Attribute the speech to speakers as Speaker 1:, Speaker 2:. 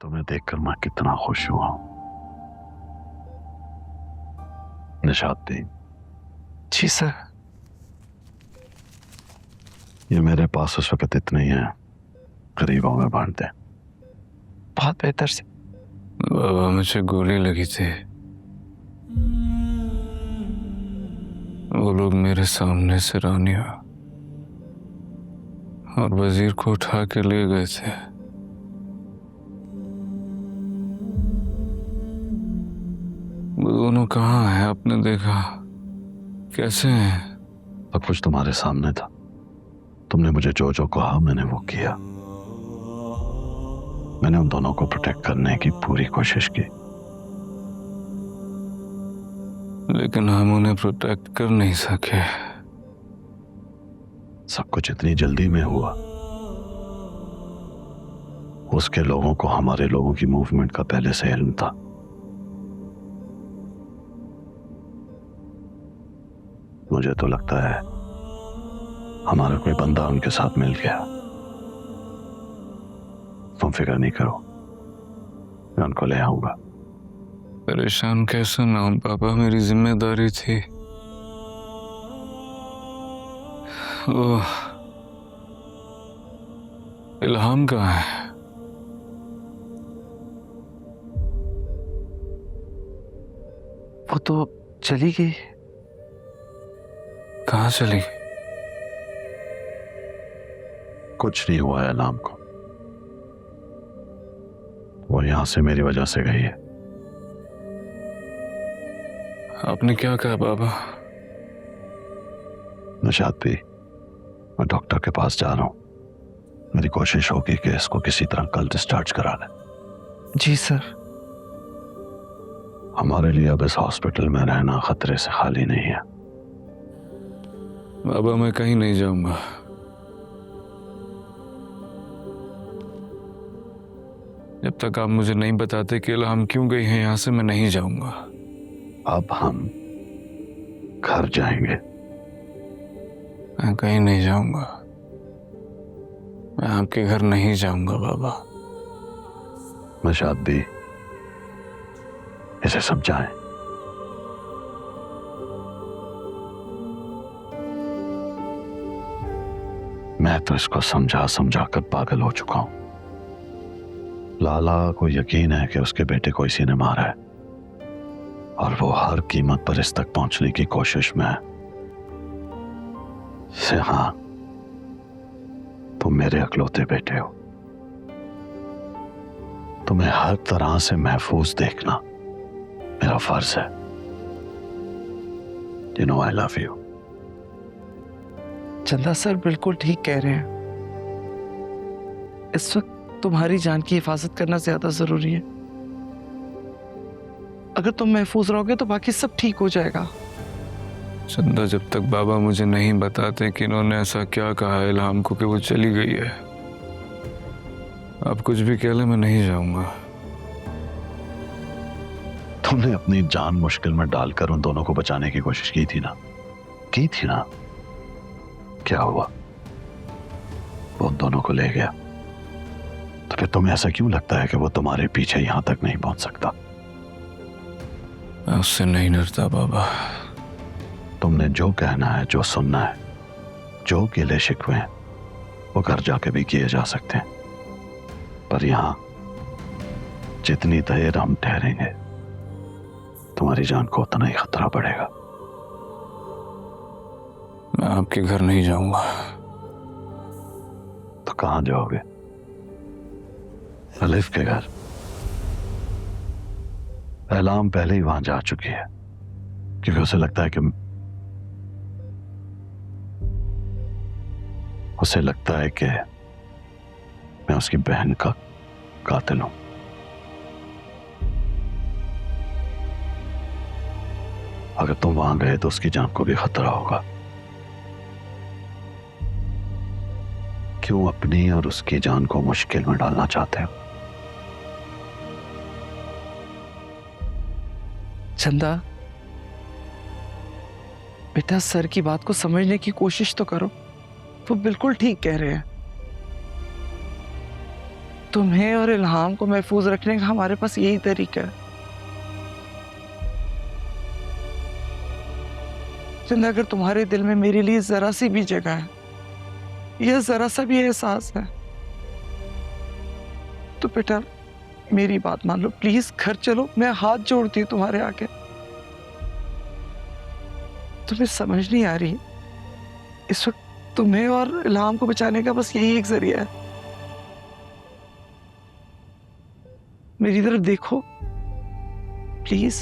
Speaker 1: तुम्हें देखकर मैं कितना खुश हुआ हूं। निशात दी,
Speaker 2: जी सर।
Speaker 1: ये मेरे पास उस वक्त इतने ही है, गरीबों में बांटते।
Speaker 2: बहुत बेहतर से।
Speaker 3: बाबा मुझे गोली लगी थी। वो लोग मेरे सामने से रानिया और वजीर को उठा के ले गए थे। वो दोनों कहाँ हैं? आपने देखा? कैसे हैं?
Speaker 1: सब कुछ तुम्हारे सामने था। तुमने मुझे जो जो कहा मैंने वो किया। मैंने उन दोनों को प्रोटेक्ट करने की पूरी कोशिश की,
Speaker 3: लेकिन हम उन्हें प्रोटेक्ट कर नहीं सके।
Speaker 1: सब कुछ इतनी जल्दी में हुआ। उसके लोगों को हमारे लोगों की मूवमेंट का पहले से इल्म था। मुझे तो लगता है हमारा कोई बंदा उनके साथ मिल गया। तुम फिक्र नहीं करो, मैं उनको ले आऊंगा।
Speaker 3: परेशान कैसे ना हूं पापा, मेरी जिम्मेदारी थी। ओह, इल्हाम कहाँ है?
Speaker 2: वो तो चली गई।
Speaker 3: कहाँ चली?
Speaker 1: कुछ नहीं हुआ है इल्हाम को। वो यहां से मेरी वजह से गई है।
Speaker 3: आपने क्या कहा बाबा?
Speaker 1: निशात भी, मैं डॉक्टर के पास जा रहा हूं। मेरी कोशिश होगी कि इसको किसी तरह कल डिस्चार्ज करा लें।
Speaker 2: जी सर।
Speaker 1: हमारे लिए अब इस हॉस्पिटल में रहना खतरे से खाली नहीं है।
Speaker 3: बाबा मैं कहीं नहीं जाऊंगा। जब तक आप मुझे नहीं बताते कि इल्हाम क्यों गई हैं यहां से, मैं नहीं जाऊंगा।
Speaker 1: अब हम घर जाएंगे।
Speaker 3: मैं कहीं नहीं जाऊंगा। मैं आपके घर नहीं जाऊंगा बाबा।
Speaker 1: निशात भी, इसे समझाएं। मैं तो इसको समझा समझा कर पागल हो चुका हूं। लाला को यकीन है कि उसके बेटे को इसी ने मारा है और वो हर कीमत पर इस तक पहुंचने की कोशिश में है। हाँ, तुम मेरे अकलौते बेटे हो। तुम्हें हर तरह से महफूज देखना मेरा फर्ज है। You know I love you.
Speaker 2: चंदा सर बिल्कुल ठीक कह रहे हैं। इस वक्त तुम्हारी जान की हिफाजत करना ज्यादा जरूरी है। अगर तुम महफूज रहोगे तो बाकी सब ठीक हो जाएगा।
Speaker 3: चंदा, जब तक बाबा मुझे नहीं बताते कि इन्होंने ऐसा क्या कहा है इल्हाम को कि वो चली गई है, आप कुछ भी कह ले मैं नहीं जाऊंगा।
Speaker 1: तुमने अपनी जान मुश्किल में डालकर उन दोनों को बचाने की कोशिश की थी ना? की थी ना? क्या हुआ? वो उन दोनों को ले गया। तो फिर तुम्हें ऐसा क्यों लगता है कि वो तुम्हारे पीछे यहां तक नहीं पहुंच सकता?
Speaker 3: मैं उससे नहीं डरता बाबा।
Speaker 1: तुमने जो कहना है, जो सुनना है, जो गिले शिकवे हैं, वो घर जाके भी किए जा सकते हैं। पर यहां जितनी देर हम ठहरेंगे तुम्हारी जान को उतना ही खतरा बढ़ेगा।
Speaker 3: मैं आपके घर नहीं जाऊंगा।
Speaker 1: तो कहां जाओगे? अलिफ के घर। इल्हाम पहले ही वहां जा चुकी है क्योंकि उसे लगता है कि मैं उसकी बहन का कातिल हूं। अगर तुम वहां गए तो उसकी जान को भी खतरा होगा। क्यों अपनी और उसकी जान को मुश्किल में डालना चाहते हो?
Speaker 2: चंदा बेटा, सर की बात को समझने की कोशिश तो करो। वो बिल्कुल ठीक कह रहे हैं। तुम्हें और इल्हाम को महफूज रखने का हमारे पास यही तरीका है। चंदा, अगर तुम्हारे दिल में मेरे लिए जरा सी भी जगह है या जरा सा भी एहसास है तो बेटा मेरी बात मान लो, प्लीज घर चलो। मैं हाथ जोड़ती हूँ तुम्हारे आगे। तुम्हें समझ नहीं आ रही, इस वक्त तुम्हें और इल्हाम को बचाने का बस यही एक जरिया है। मेरी तरफ देखो प्लीज।